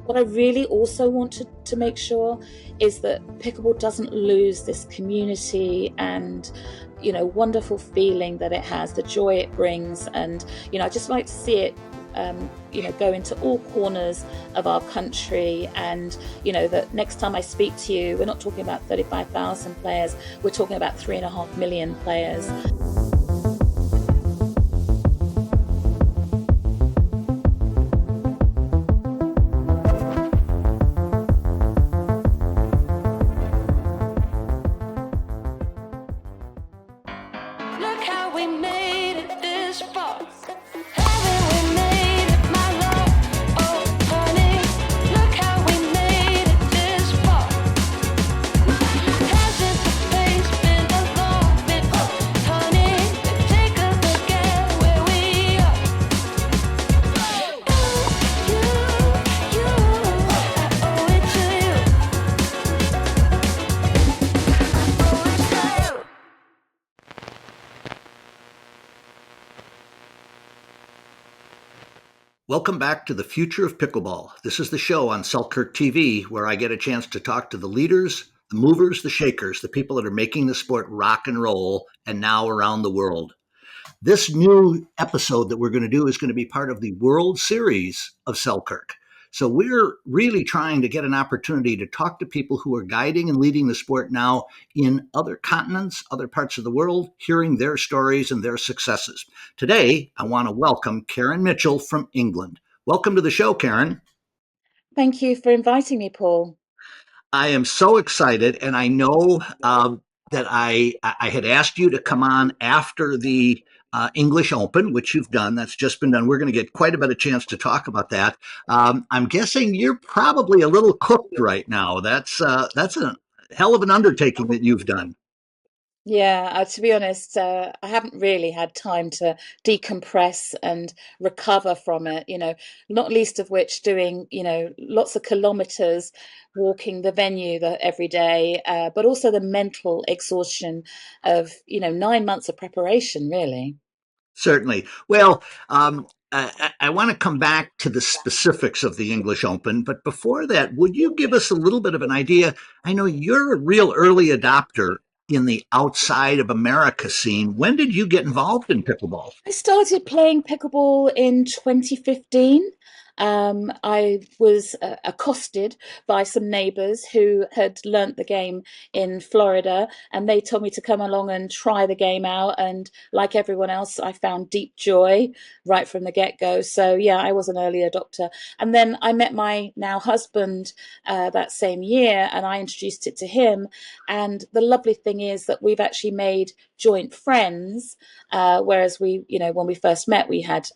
what I really also want to make sure is that pickleball doesn't lose this community and wonderful feeling that it has, the joy it brings. And I just like to see it go into all corners of our country. And that next time I speak to you, we're not talking about 35,000 players, we're talking about 3.5 million players. Look how we made it this far. Haven't we made it, my love? Oh, honey, look how we made it this far. Hasn't the pace been a long bit? Oh, honey, take a look at where we are. You, I owe it to you. Welcome back to the Future of Pickleball. This is the show on Selkirk TV where I get a chance to talk to the leaders, the movers, the shakers, the people that are making the sport rock and roll and now around the world. This new episode that we're going to do is going to be part of the World Series of Selkirk. So we're really trying to get an opportunity to talk to people who are guiding and leading the sport now in other continents, other parts of the world, hearing their stories and their successes. Today, I want to welcome Karen Mitchell from England. Welcome to the show, Karen. Thank you for inviting me, Paul. I am so excited, and I know that I had asked you to come on after the English Open, which you've done. That's just been done. We're going to get quite a bit of chance to talk about that. I'm guessing you're probably a little cooked right now. That's a hell of an undertaking that you've done. Yeah, to be honest, I haven't really had time to decompress and recover from it, not least of which doing, lots of kilometers, walking the venue every day, but also the mental exhaustion of, 9 months of preparation, really. Certainly. Well, I want to come back to the specifics of the English Open, but before that, would you give us a little bit of an idea? I know you're a real early adopter in the outside of America scene. When did you get involved in pickleball? I started playing pickleball in 2015. I was accosted by some neighbors who had learnt the game in Florida, and they told me to come along and try the game out. And like everyone else, I found deep joy right from the get-go. So yeah, I was an early adopter. And then I met my now husband that same year, and I introduced it to him. And the lovely thing is that we've actually made joint friends, whereas when we first met, we had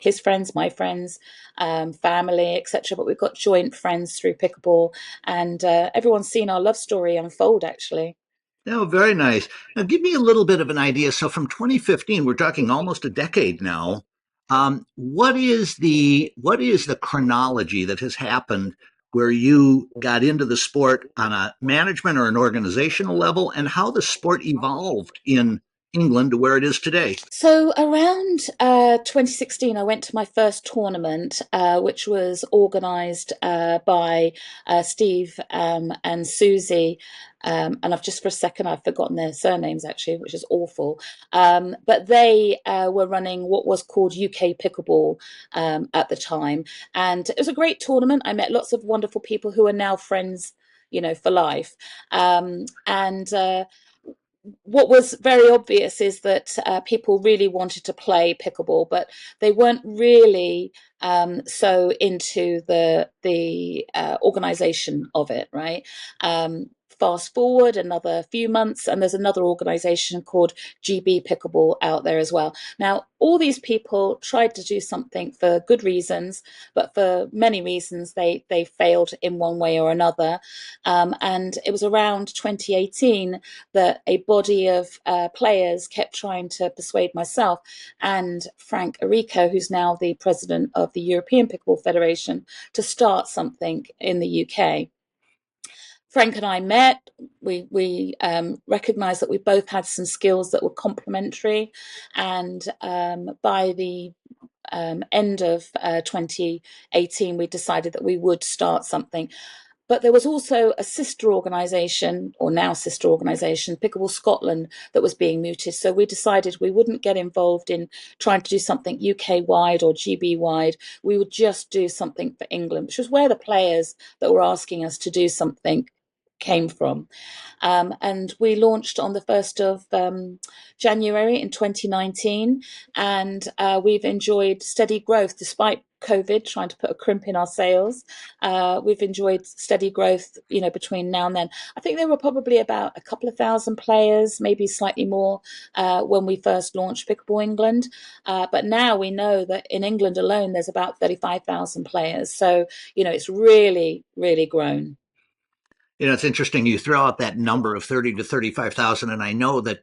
his friends, my friends, family, etc. But we've got joint friends through pickleball, and everyone's seen our love story unfold, actually. Oh, very nice. Now, give me a little bit of an idea. So, from 2015, we're talking almost a decade now. What is the chronology that has happened where you got into the sport on a management or an organizational level, and how the sport evolved in England to where it is today? So around 2016, I went to my first tournament, which was organised by Steve and Susie. And I've just for a second, I've forgotten their surnames actually, which is awful. But they were running what was called UK Pickleball at the time. And it was a great tournament. I met lots of wonderful people who are now friends, for life. And what was very obvious is that people really wanted to play pickleball, but they weren't really so into the organization of it, right? Fast forward another few months, and there's another organization called GB Pickleball out there as well. Now, all these people tried to do something for good reasons, but for many reasons they failed in one way or another. And it was around 2018 that a body of players kept trying to persuade myself and Frank Arico, who's now the president of the European Pickleball Federation, to start something in the UK. Frank and I met. We recognised that we both had some skills that were complementary, and by the end of 2018, we decided that we would start something. But there was also a sister organisation, or now sister organisation, Pickleball Scotland, that was being mooted. So we decided we wouldn't get involved in trying to do something UK wide or GB wide. We would just do something for England, which was where the players that were asking us to do something came from. And we launched on the 1st of January in 2019. And we've enjoyed steady growth despite COVID trying to put a crimp in our sales. We've enjoyed steady growth, between now and then. I think there were probably about a couple of thousand players, maybe slightly more, when we first launched Pickleball England. But now we know that in England alone, there's about 35,000 players. So, it's really, really grown. It's interesting you throw out that number of 30 to 35,000, and I know that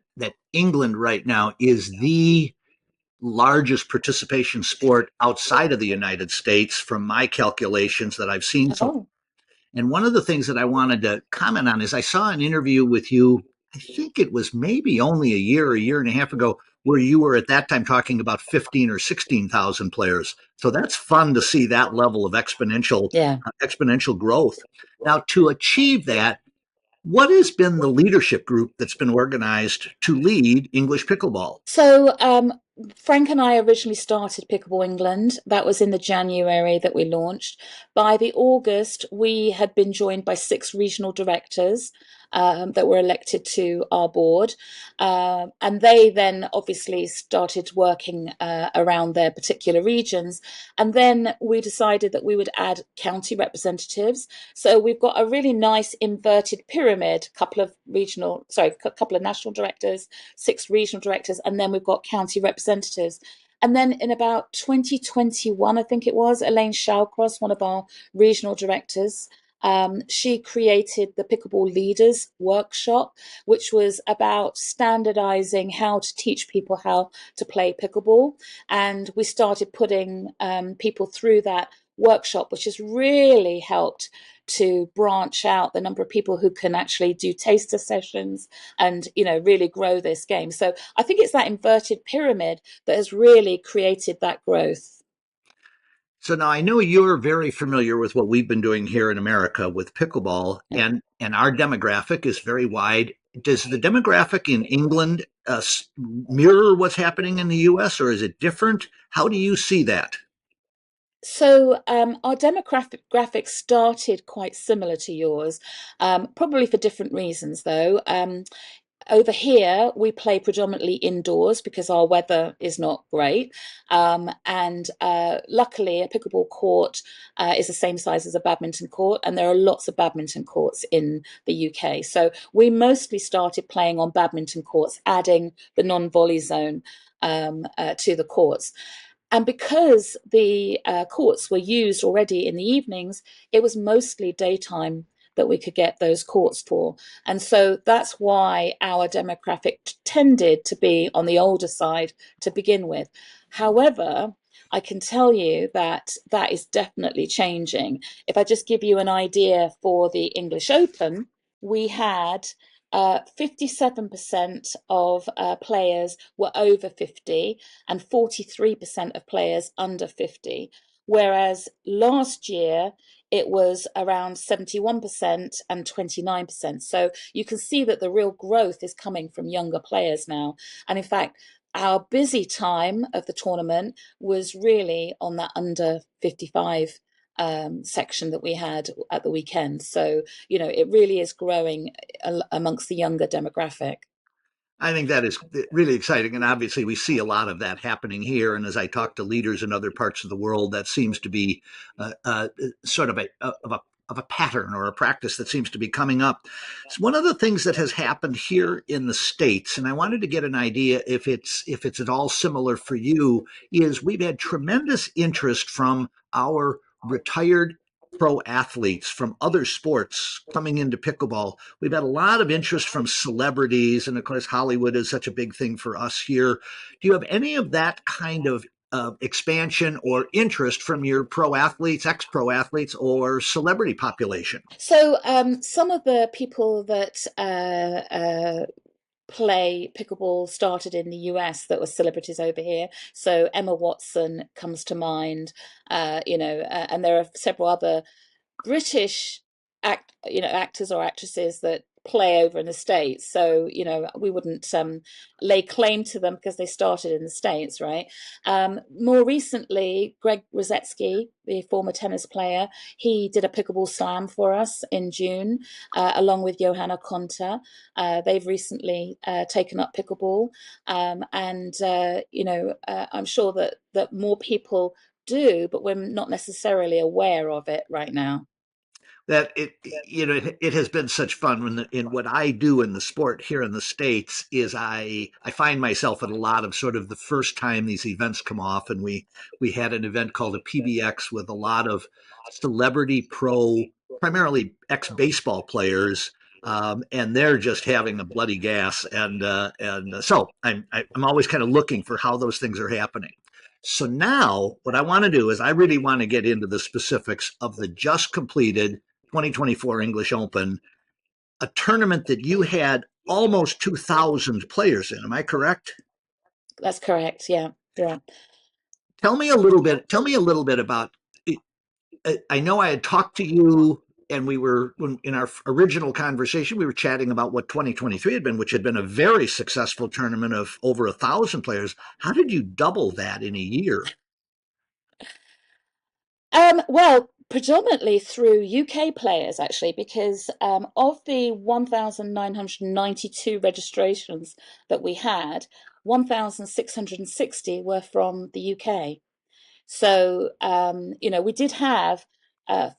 England right now is the largest participation sport outside of the United States from my calculations that I've seen so. Oh, And one of the things that I wanted to comment on is I saw an interview with you. I think it was maybe only a year and a half ago, where you were at that time talking about 15 or 16,000 players. So that's fun to see that level of yeah. exponential growth. Now, to achieve that, what has been the leadership group that's been organized to lead English pickleball? So Frank and I originally started Pickleball England. That was in the January that we launched. By the August, we had been joined by 6 regional directors that were elected to our board. And they then obviously started working around their particular regions. And then we decided that we would add county representatives. So we've got a really nice inverted pyramid, couple of national directors, 6 regional directors, and then we've got county representatives. And then in about 2021, I think it was, Elaine Shallcross, one of our regional directors, she created the Pickleball Leaders Workshop, which was about standardizing how to teach people how to play pickleball. And we started putting people through that workshop, which has really helped to branch out the number of people who can actually do taster sessions and really grow this game. So I think it's that inverted pyramid that has really created that growth. So now I know you're very familiar with what we've been doing here in America with pickleball, Yeah. and our demographic is very wide. Does the demographic in England mirror what's happening in the U.S., or is it different? How do you see that? So our demographic started quite similar to yours, probably for different reasons, though. Over here, we play predominantly indoors because our weather is not great. And luckily, a pickleball court is the same size as a badminton court, and there are lots of badminton courts in the UK. So we mostly started playing on badminton courts, adding the non-volley zone to the courts. And because the courts were used already in the evenings, it was mostly daytime that we could get those courts for. And so that's why our demographic tended to be on the older side to begin with. However, I can tell you that that is definitely changing. If I just give you an idea for the English Open, we had 57% of players were over 50 and 43% of players under 50. Whereas last year, it was around 71% and 29%. So you can see that the real growth is coming from younger players now. And in fact, our busy time of the tournament was really on that under 55 section that we had at the weekend. So, it really is growing amongst the younger demographic. I think that is really exciting, and obviously we see a lot of that happening here. And as I talk to leaders in other parts of the world, that seems to be sort of a pattern or a practice that seems to be coming up. It's one of the things that has happened here in the States, and I wanted to get an idea if it's at all similar for you. Is we've had tremendous interest from our retired pro athletes from other sports coming into pickleball. We've had a lot of interest from celebrities, and of course, Hollywood is such a big thing for us here. Do you have any of that kind of expansion or interest from your pro athletes, ex pro athletes, or celebrity population? So some of the people that play pickleball started in the US that were celebrities over here. So Emma Watson comes to mind, and there are several other British actors or actresses that play over in the States. So, we wouldn't lay claim to them because they started in the States, right? More recently, Greg Rosetsky, the former tennis player, he did a pickleball slam for us in June, along with Johanna Konta. They've recently taken up pickleball. I'm sure that more people do, but we're not necessarily aware of it right now. That it has been such fun in what I do in the sport here in the States is I find myself at a lot of sort of the first time these events come off, and we had an event called a PBX with a lot of celebrity pro, primarily ex-baseball players, and they're just having a bloody gas, and so I'm always kind of looking for how those things are happening. So now what I want to do is I really want to get into the specifics of the just completed 2024 English Open, a tournament that you had almost 2,000 players in. Am I correct? That's correct. Yeah. Yeah. Tell me a little bit about. I know I had talked to you, and in our original conversation we were chatting about what 2023 had been, which had been a very successful tournament of over 1,000 players. How did you double that in a year? Well, predominantly through UK players, actually, because of the 1,992 registrations that we had, 1,660 were from the UK. So, we did have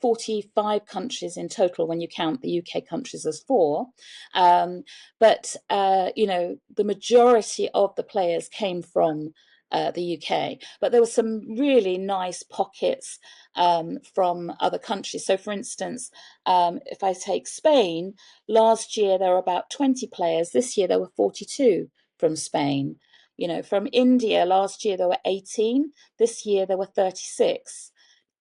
45 countries in total when you count the UK countries as four. But the majority of the players came from the UK. But there were some really nice pockets from other countries. So, for instance, if I take Spain, last year there were about 20 players. This year there were 42 from Spain. From India, last year there were 18. This year there were 36.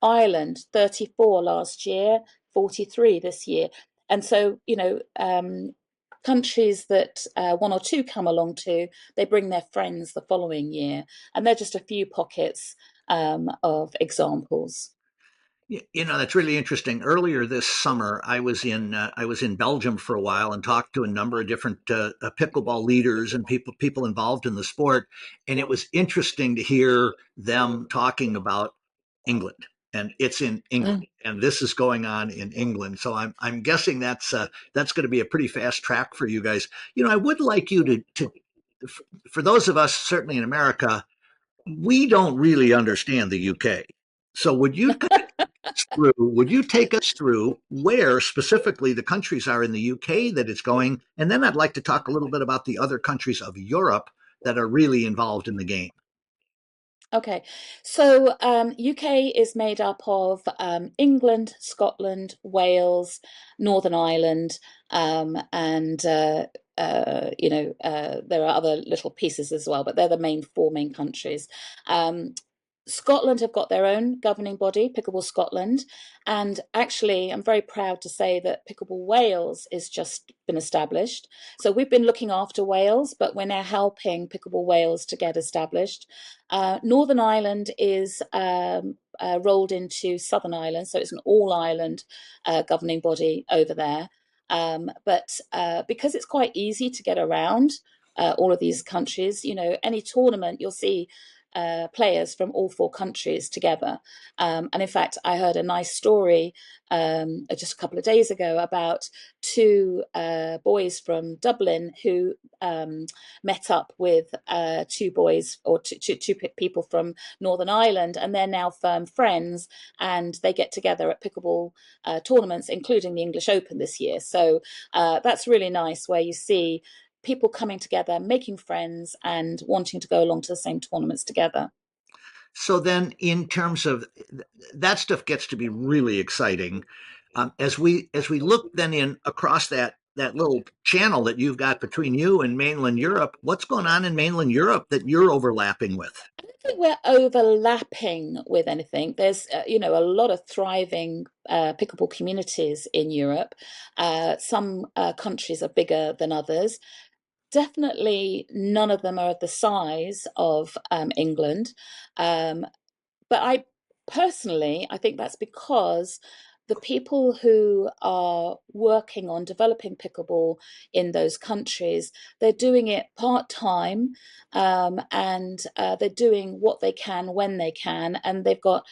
Ireland, 34 last year, 43 this year. And so, countries that one or two come along to, they bring their friends the following year. And they're just a few pockets of examples. That's really interesting. Earlier this summer, I was in Belgium for a while and talked to a number of different pickleball leaders and people involved in the sport, and it was interesting to hear them talking about England, and it's in England, Mm. and this is going on in England. So I'm guessing that's going to be a pretty fast track for you guys. I would like you to for those of us certainly in America, we don't really understand the UK. So would you take us through where specifically the countries are in the UK that it's going? And then I'd like to talk a little bit about the other countries of Europe that are really involved in the game. Okay, so UK is made up of England, Scotland, Wales, Northern Ireland, and there are other little pieces as well, but they're the four main countries. Um, Scotland have got their own governing body, Pickleball Scotland, and actually, I'm very proud to say that Pickleball Wales is just been established. So we've been looking after Wales, but we're now helping Pickleball Wales to get established. Northern Ireland is rolled into Southern Ireland, so it's an all Ireland governing body over there. But because it's quite easy to get around all of these countries, any tournament you'll see players from all four countries together. And in fact, I heard a nice story just a couple of days ago about two boys from Dublin who met up with two boys or two people from Northern Ireland, and they're now firm friends, and they get together at pickleball tournaments, including the English Open this year. So that's really nice where you see people coming together, making friends, and wanting to go along to the same tournaments together. So then, in terms of that stuff, gets to be really exciting as we look then in across that little channel that you've got between you and mainland Europe. What's going on in mainland Europe that you're overlapping with? I don't think we're overlapping with anything. There's, a lot of thriving pickleball communities in Europe. Some countries are bigger than others. definitely none of them are the size of England. Um, but I personally, I think that's because the people who are working on developing pickleball in those countries, they're doing it part time, and they're doing what they can when they can, and they've got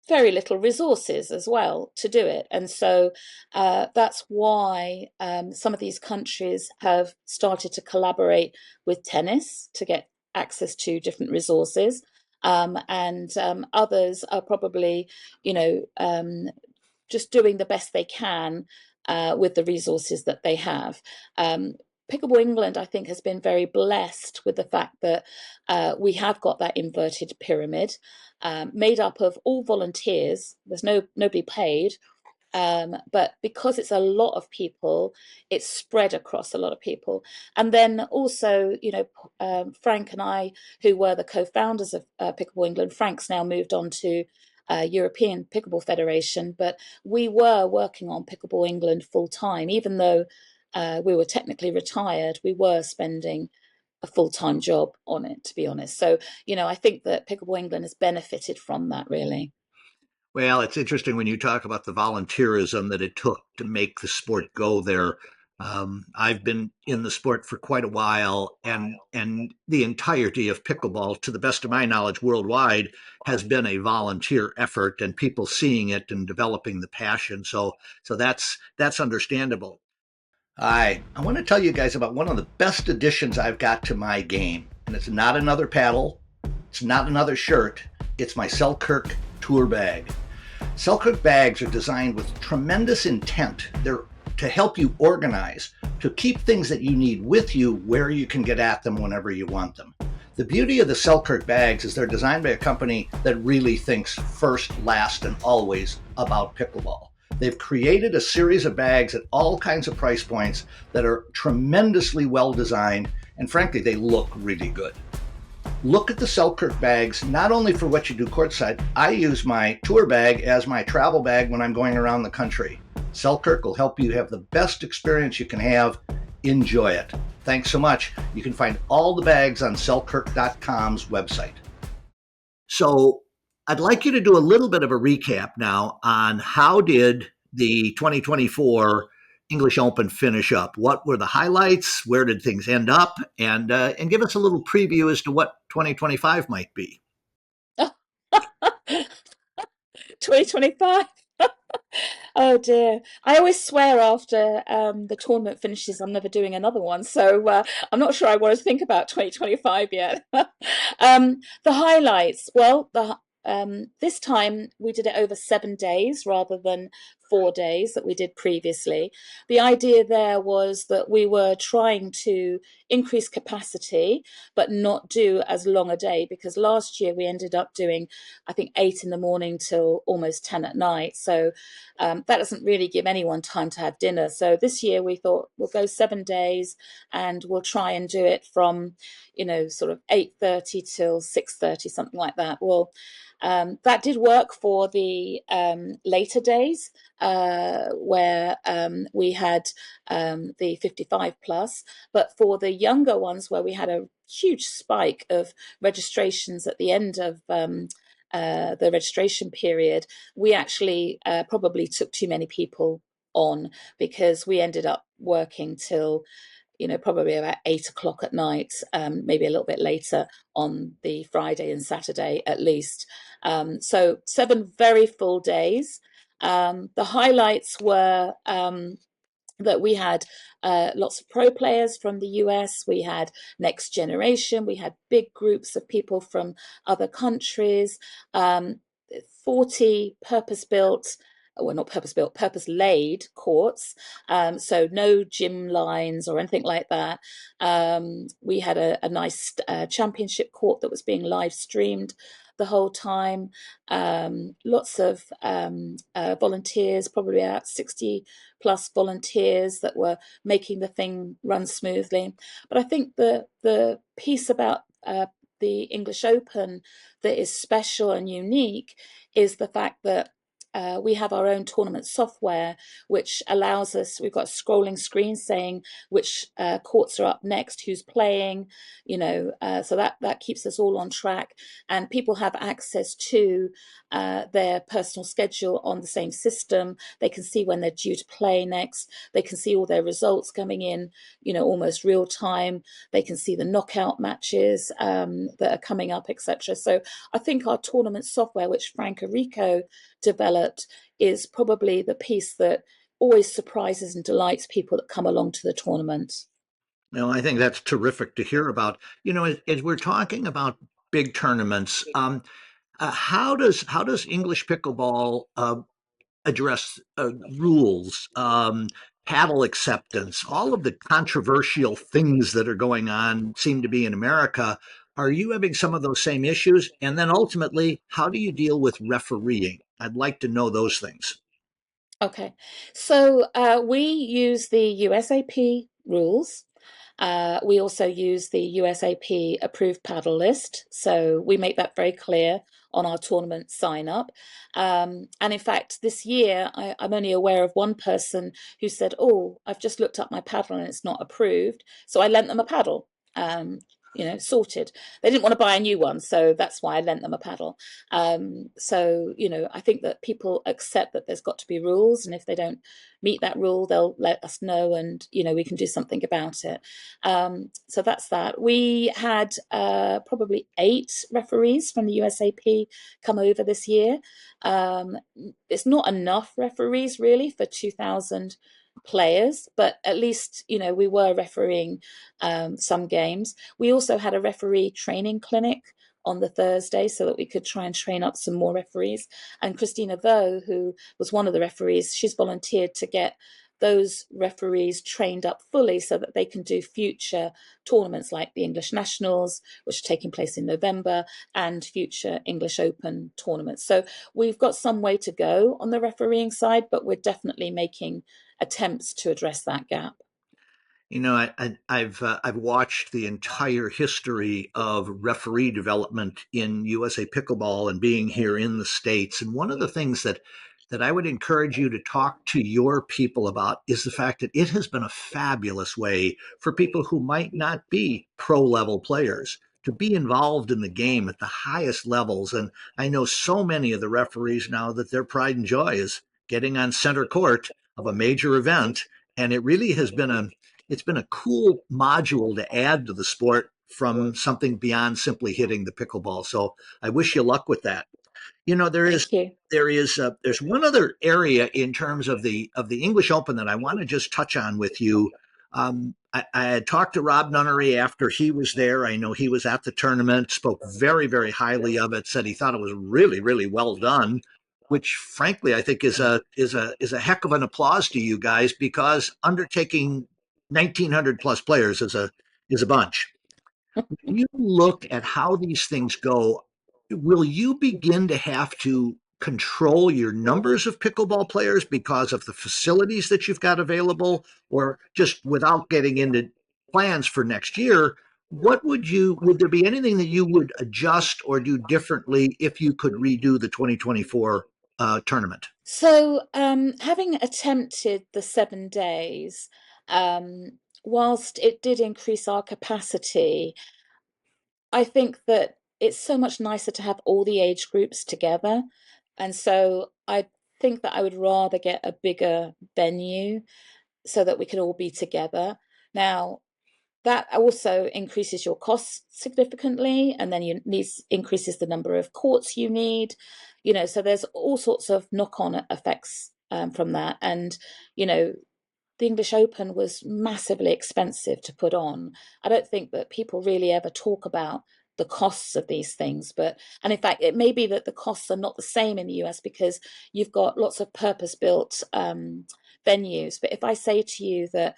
very little resources as well to do it. And so that's why some of these countries have started to collaborate with tennis to get access to different resources. And others are probably, you know, just doing the best they can with the resources that they have. Um, Pickleball England, I think, has been very blessed with the fact that we have got that inverted pyramid made up of all volunteers. There's nobody paid, but because it's a lot of people, it's spread across a lot of people. And then also, you know, Frank and I, who were the co-founders of Pickleball England, Frank's now moved on to European Pickleball Federation, but we were working on Pickleball England full time, even though we were technically retired. We were spending a full-time job on it, to be honest. So, you know, I think that Pickleball England has benefited from that, really. Well, it's interesting when you talk about the volunteerism that it took to make the sport go there. I've been in the sport for quite a while, and the entirety of pickleball, to the best of my knowledge, worldwide, has been a volunteer effort, and people seeing it and developing the passion. So that's understandable. I want to tell you guys about one of the best additions I've got to my game, and it's not another paddle, it's not another shirt, it's my Selkirk tour bag. Selkirk bags are designed with tremendous intent. They're to help you organize, to keep things that you need with you where you can get at them whenever you want them. The beauty of the Selkirk bags is they're designed by a company that really thinks first, last, and always about pickleball. They've created a series of bags at all kinds of price points that are tremendously well designed, and frankly, they look really good. Look at the Selkirk bags not only for what you do courtside. I use my tour bag as my travel bag when I'm going around the country. Selkirk will help you have the best experience you can have. Enjoy it. Thanks so much. You can find all the bags on selkirk.com's website. So I'd like you to do a little bit of a recap now on how did the 2024 English Open finish up? What were the highlights? Where did things end up? And give us a little preview as to what 2025 might be. 2025. Oh dear. I always swear after the tournament finishes, I'm never doing another one. So I'm not sure I want to think about 2025 yet. The highlights. Well, this time we did it over 7 days rather than 4 days that we did previously. The idea there was that we were trying to increase capacity, but not do as long a day because last year we ended up doing, I think, 8 in the morning till almost 10 at night. So that doesn't really give anyone time to have dinner. So this year we thought we'll go 7 days and we'll try and do it from, you know, sort of 8:30 till 6:30, something like that. Well, that did work for the later days where we had the 55 plus, but for the younger ones where we had a huge spike of registrations at the end of the registration period, we actually probably took too many people on because we ended up working till, you know, probably about 8 o'clock at night, maybe a little bit later on the Friday and Saturday at least. So 7 very full days. The highlights were that we had lots of pro players from the US, we had next generation, we had big groups of people from other countries, 40 purpose built, well, not purpose built, purpose laid courts. So no gym lines or anything like that. We had a nice championship court that was being live streamed the whole time. Lots of volunteers, probably about 60 plus volunteers that were making the thing run smoothly. But I think the piece about the English Open that is special and unique is the fact that we have our own tournament software, which allows us, we've got a scrolling screen saying which courts are up next, who's playing, so that keeps us all on track. And people have access to their personal schedule on the same system. They can see when they're due to play next. They can see all their results coming in, almost real time. They can see the knockout matches that are coming up, etc. So I think our tournament software, which Franco Rico developed, is probably the piece that always surprises and delights people that come along to the tournament. I think that's terrific to hear about. As we're talking about big tournaments, how does English pickleball address rules, paddle acceptance, all of the controversial things that are going on seem to be in America? Are you having some of those same issues? And then ultimately, how do you deal with refereeing? I'd like to know those things. Okay, so we use the USAP rules. We also use the USAP approved paddle list. So we make that very clear on our tournament sign up. And in fact, this year, I'm only aware of one person who said, "Oh, I've just looked up my paddle and it's not approved." So I lent them a paddle. Sorted. They didn't want to buy a new one, so that's why I lent them a paddle. So, I think that people accept that there's got to be rules, and if they don't meet that rule, they'll let us know, and we can do something about it. So that's that. We had probably 8 referees from the USAP come over this year. It's not enough referees really for 2,000 players, but at least we were refereeing some games. We also had a referee training clinic on the Thursday so that we could try and train up some more referees. And Christina Vo, who was one of the referees, she's volunteered to get those referees trained up fully so that they can do future tournaments like the English Nationals, which are taking place in November, and future English Open tournaments. So we've got some way to go on the refereeing side, but we're definitely making attempts to address that gap. I've watched the entire history of referee development in USA Pickleball and being here in the States. And one of the things that I would encourage you to talk to your people about is the fact that it has been a fabulous way for people who might not be pro level players to be involved in the game at the highest levels. And I know so many of the referees now that their pride and joy is getting on center court of a major event. And it really has been a cool module to add to the sport from something beyond simply hitting the pickleball. So I wish you luck with that. There is Thank you. there's one other area in terms of the English Open that I want to just touch on with you. I had talked to Rob Nunnery after he was there. I know he was at the tournament, spoke very, very highly of it, said he thought it was really, really well done, which frankly I think is a heck of an applause to you guys because undertaking 1,900 plus players is a bunch. You look at how these things go, will you begin to have to control your numbers of pickleball players because of the facilities that you've got available, or just without getting into plans for next year? Would there be anything that you would adjust or do differently if you could redo the 2024 tournament? So, having attempted the 7 days, whilst it did increase our capacity, I think that it's so much nicer to have all the age groups together. And so I think that I would rather get a bigger venue so that we could all be together. Now, that also increases your costs significantly, and then you need increases the number of courts you need. So there's all sorts of knock-on effects from that. And you know, the English Open was massively expensive to put on. I don't think that people really ever talk about the costs of these things, and in fact, it may be that the costs are not the same in the US because you've got lots of purpose-built venues. But if I say to you that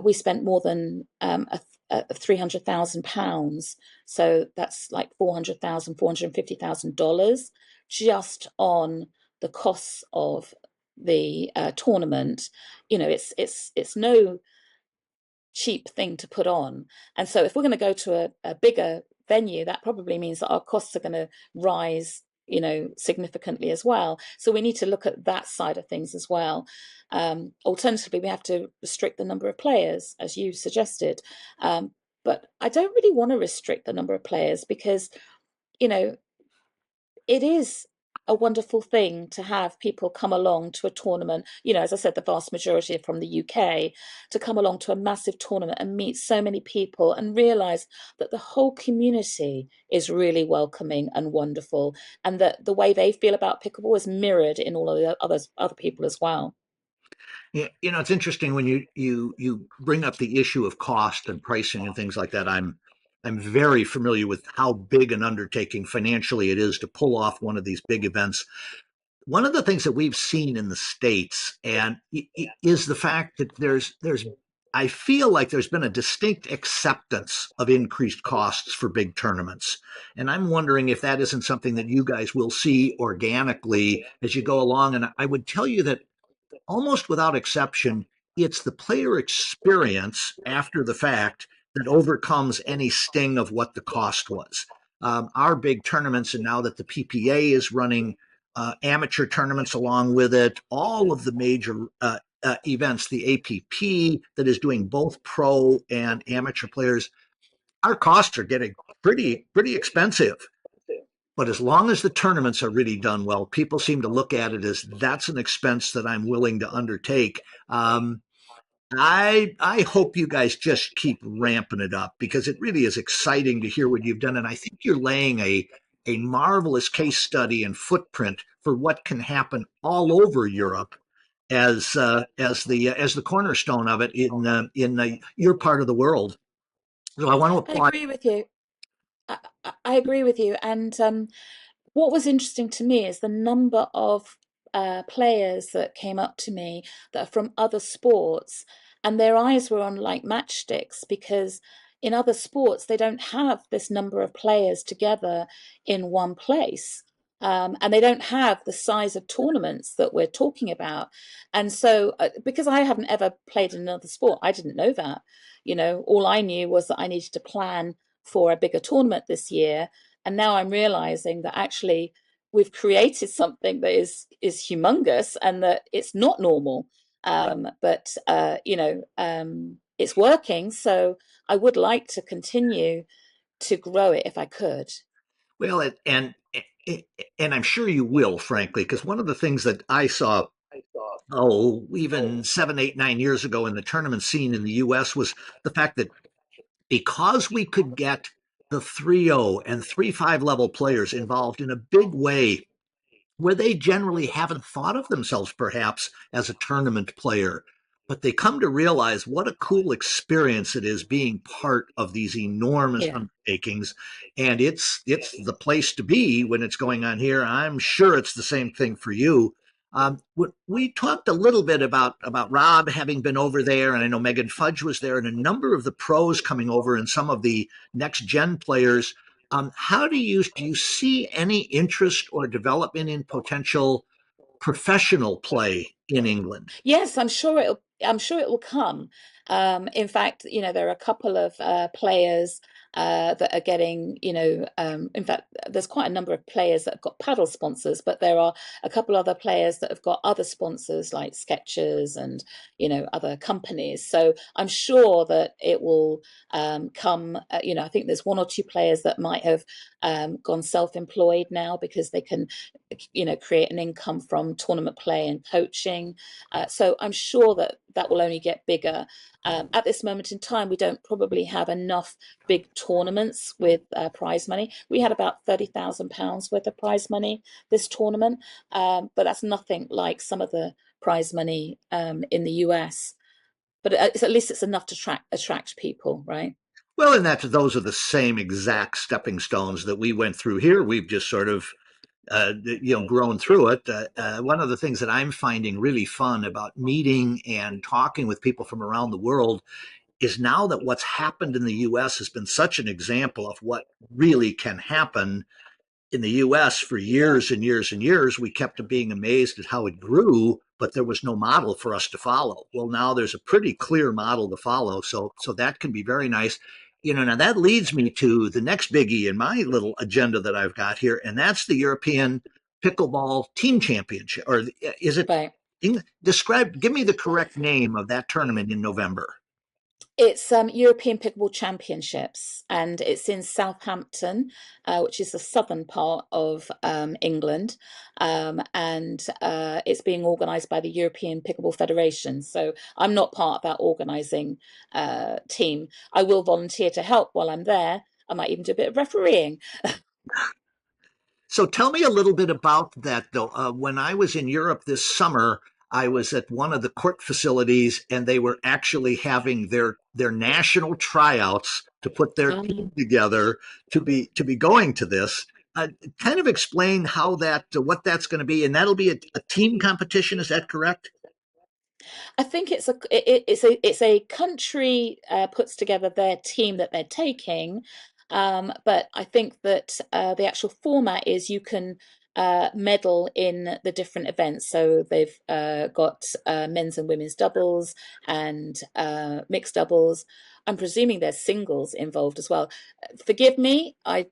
we spent more than £300,000, so that's like $450,000 just on the costs of the tournament. It's no cheap thing to put on. And so if we're going to go to a bigger venue, that probably means that our costs are going to rise significantly as well. So we need to look at that side of things as well. Alternatively, we have to restrict the number of players, as you suggested. But I don't really want to restrict the number of players because, you know, it is a wonderful thing to have people come along to a tournament. As I said, the vast majority are from the UK, to come along to a massive tournament and meet so many people and realize that the whole community is really welcoming and wonderful, and that the way they feel about pickleball is mirrored in all of the other people as well. Yeah, it's interesting when you bring up the issue of cost and pricing and things like that. I'm very familiar with how big an undertaking financially it is to pull off one of these big events. One of the things that we've seen in the States and is the fact that there's I feel like there's been a distinct acceptance of increased costs for big tournaments. And I'm wondering if that isn't something that you guys will see organically as you go along. And I would tell you that almost without exception, it's the player experience after the fact that overcomes any sting of what the cost was. Our big tournaments, and now that the PPA is running amateur tournaments along with it, all of the major events, the APP that is doing both pro and amateur players, our costs are getting pretty expensive. But as long as the tournaments are really done well, people seem to look at it as that's an expense that I'm willing to undertake. I hope you guys just keep ramping it up because it really is exciting to hear what you've done, and I think you're laying a marvelous case study and footprint for what can happen all over Europe as the cornerstone of it in your part of the world. So I want to I applaud. agree with you. I agree with you. And what was interesting to me is the number of players that came up to me that are from other sports, and their eyes were on like matchsticks because in other sports they don't have this number of players together in one place. And they don't have the size of tournaments that we're talking about. And so, because I haven't ever played in another sport, I didn't know that. All I knew was that I needed to plan for a bigger tournament this year, and now I'm realizing that actually we've created something that is humongous and that it's not normal. But it's working. So I would like to continue to grow it if I could. Well, and I'm sure you will, frankly, because one of the things that I saw, even 7, 8, 9 years ago in the tournament scene in the U.S. was the fact that because we could get the 3-0 and 3-5 level players involved in a big way where they generally haven't thought of themselves perhaps as a tournament player, but they come to realize what a cool experience it is being part of these enormous Yeah. undertakings. And it's the place to be when it's going on here. I'm sure it's the same thing for you. We talked a little bit about Rob having been over there, and I know Megan Fudge was there, and a number of the pros coming over, and some of the next gen players. How do you see any interest or development in potential professional play in England? Yes, I'm sure it will come. In fact, there are a couple of players that are getting, in fact, there's quite a number of players that have got paddle sponsors, but there are a couple other players that have got other sponsors like Skechers and, other companies. So I'm sure that it will come. I think there's one or two players that might have gone self-employed now because they can, create an income from tournament play and coaching. So I'm sure that that will only get bigger. At this moment in time, we don't probably have enough big tournaments with prize money. We had about £30,000 worth of prize money this tournament, but that's nothing like some of the prize money in the US. But at least it's enough to attract people, right? Well, and those are the same exact stepping stones that we went through here. We've just sort of grown through it. One of the things that I'm finding really fun about meeting and talking with people from around the world is now that what's happened in the U.S. has been such an example of what really can happen in the U.S. for years and years and years. We kept being amazed at how it grew, but there was no model for us to follow. Well, now there's a pretty clear model to follow, so that can be very nice. Now that leads me to the next biggie in my little agenda that I've got here, and that's the European Pickleball Team Championship. Or is it? Right. Give me the correct name of that tournament in November. It's European Pickleball Championships, and it's in Southampton, which is the southern part of England, and it's being organised by the European Pickleball Federation. So I'm not part of that organising team. I will volunteer to help while I'm there. I might even do a bit of refereeing. So tell me a little bit about that, though. When I was in Europe this summer, I was at one of the court facilities, and they were actually having their national tryouts to put their team together to be going to this. Kind of explain how that what that's going to be, and that'll be a team competition. Is that correct? I think it's a country puts together their team that they're taking, but I think that the actual format is you can medal in the different events. So they've got men's and women's doubles and mixed doubles. I'm presuming there's singles involved as well. Forgive me, I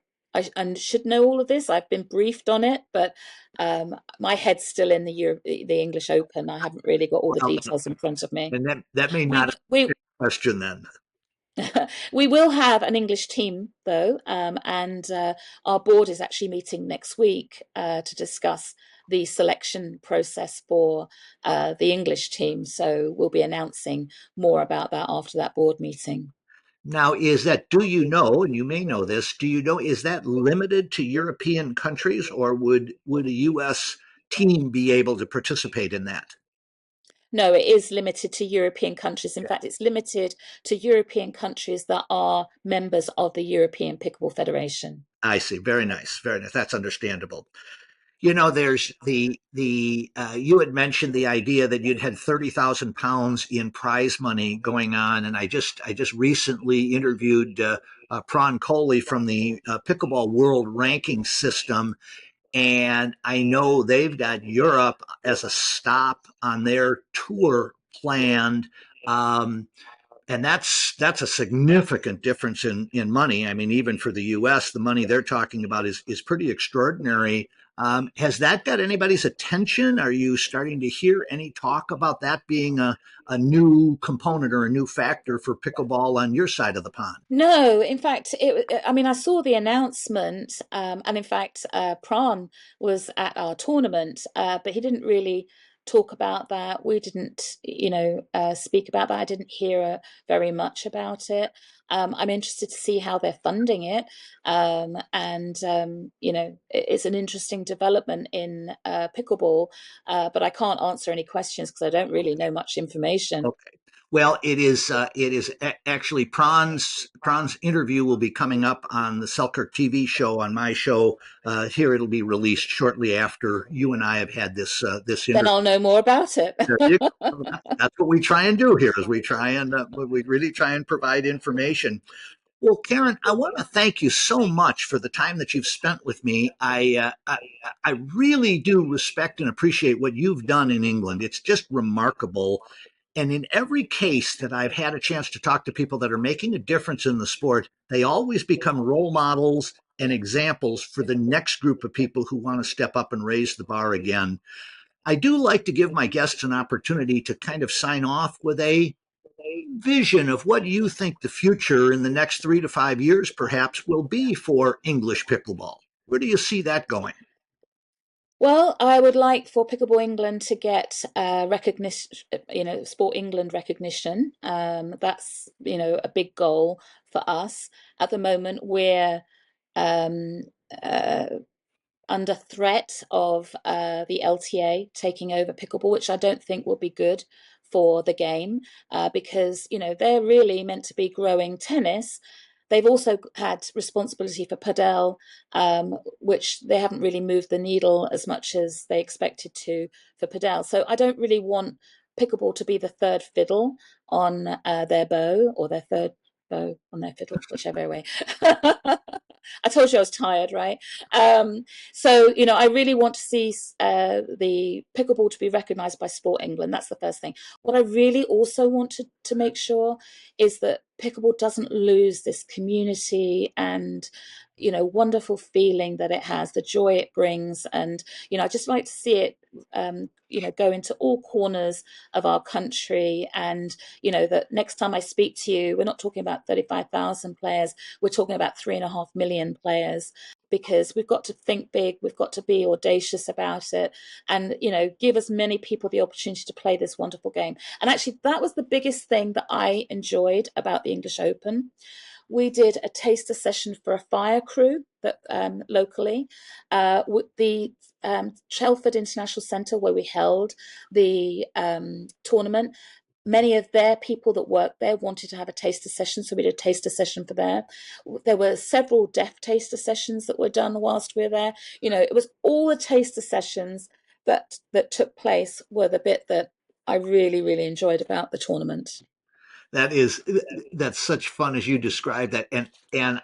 should know all of this. I've been briefed on it, but my head's still in the English Open. I haven't really got all the Well, details in front of me. and that may We not we be a question then. we will have an English team though, and our board is actually meeting next week to discuss the selection process for the English team. So we'll be announcing more about that after that board meeting. Now, do you know, and you may know this, do you know, is that limited to European countries, or would a U.S. team be able to participate in that? No, it is limited to European countries. In fact, it's limited to European countries that are members of the European Pickleball Federation. I see. Very nice. Very nice. That's understandable. There's the you had mentioned the idea that you'd had 30,000 pounds in prize money going on, and I just recently interviewed Prawn Coley from the Pickleball World Ranking System, and I know they've got Europe as a stop on their tour planned. Um, and that's a significant difference in money. I mean, even for the U.S., the money they're talking about is pretty extraordinary. Has that got anybody's attention? Are you starting to hear any talk about that being a new component or a new factor for pickleball on your side of the pond? No, in fact, I mean, I saw the announcement, and in fact, Pran was at our tournament, but he didn't really talk about that. We didn't, speak about that. I didn't hear very much about it. I'm interested to see how they're funding it, and it's an interesting development in pickleball, but I can't answer any questions because I don't really know much information. Okay. Well, it is actually Prawn's interview will be coming up on the Selkirk TV show on my show. Here it'll be released shortly after you and I have had this Then interview. I'll know more about it. There you go. That's what we try and do here is we really try and provide information. Well, Karen, I want to thank you so much for the time that you've spent with me. I really do respect and appreciate what you've done in England. It's just remarkable. And in every case that I've had a chance to talk to people that are making a difference in the sport, they always become role models and examples for the next group of people who want to step up and raise the bar again. I do like to give my guests an opportunity to kind of sign off with a vision of what you think the future in the next 3 to 5 years perhaps will be for English pickleball. Where do you see that going? Well, I would like for Pickleball England to get recognition, Sport England recognition. That's, a big goal for us. At the moment, we're um, uh, under threat of the LTA taking over pickleball, which I don't think will be good for the game because they're really meant to be growing tennis. They've also had responsibility for padel, which they haven't really moved the needle as much as they expected to for padel. So I don't really want pickleball to be the third fiddle on their bow or their third bow on their fiddle, whichever way. I told you I was tired, right? So, I really want to see the pickleball to be recognised by Sport England. That's the first thing. What I really also want to make sure is that pickleball doesn't lose this community and wonderful feeling that it has, the joy it brings. And I just like to see it go into all corners of our country. And that next time I speak to you, we're not talking about 35,000 players, we're talking about 3.5 million players, because we've got to think big, we've got to be audacious about it, and give as many people the opportunity to play this wonderful game. And actually, that was the biggest thing that I enjoyed about the English Open. We did a taster session for a fire crew that locally, with the Chelford International Centre, where we held the tournament. Many of their people that worked there wanted to have a taster session, so we did a taster session for there. There were several deaf taster sessions that were done whilst we were there. It was all the taster sessions that took place were the bit that I really, really enjoyed about the tournament. That is that's such fun as you described that, and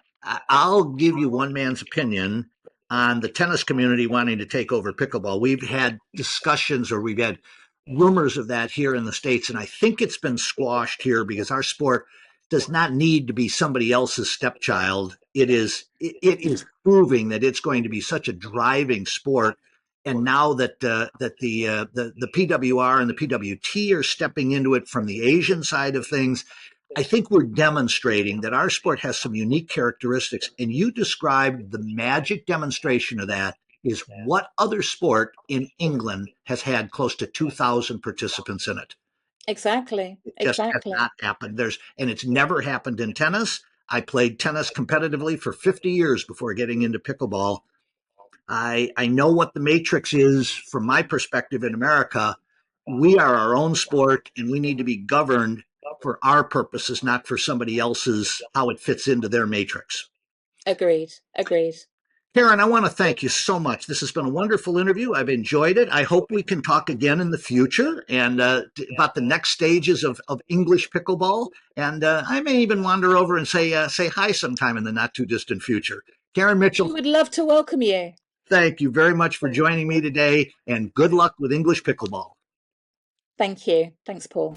I'll give you one man's opinion on the tennis community wanting to take over pickleball. We've had discussions, or we've had rumors of that here in the States, and I think it's been squashed here because our sport does not need to be somebody else's stepchild. It is proving that it's going to be such a driving sport. And now that the PWR and the PWT are stepping into it from the Asian side of things, I think we're demonstrating that our sport has some unique characteristics. And you described the magic demonstration of that is what other sport in England has had close to 2,000 participants in it. Exactly, It just has exactly. not happened. And it's never happened in tennis. I played tennis competitively for 50 years before getting into pickleball. I know what the matrix is from my perspective in America. We are our own sport and we need to be governed for our purposes, not for somebody else's, how it fits into their matrix. Agreed, agreed. Karen, I want to thank you so much. This has been a wonderful interview. I've enjoyed it. I hope we can talk again in the future and about the next stages of English pickleball. And I may even wander over and say hi sometime in the not too distant future. Karen We Mitchell, would love to welcome you. thank you very much for joining me today, and good luck with English pickleball. Thank you. Thanks, Paul.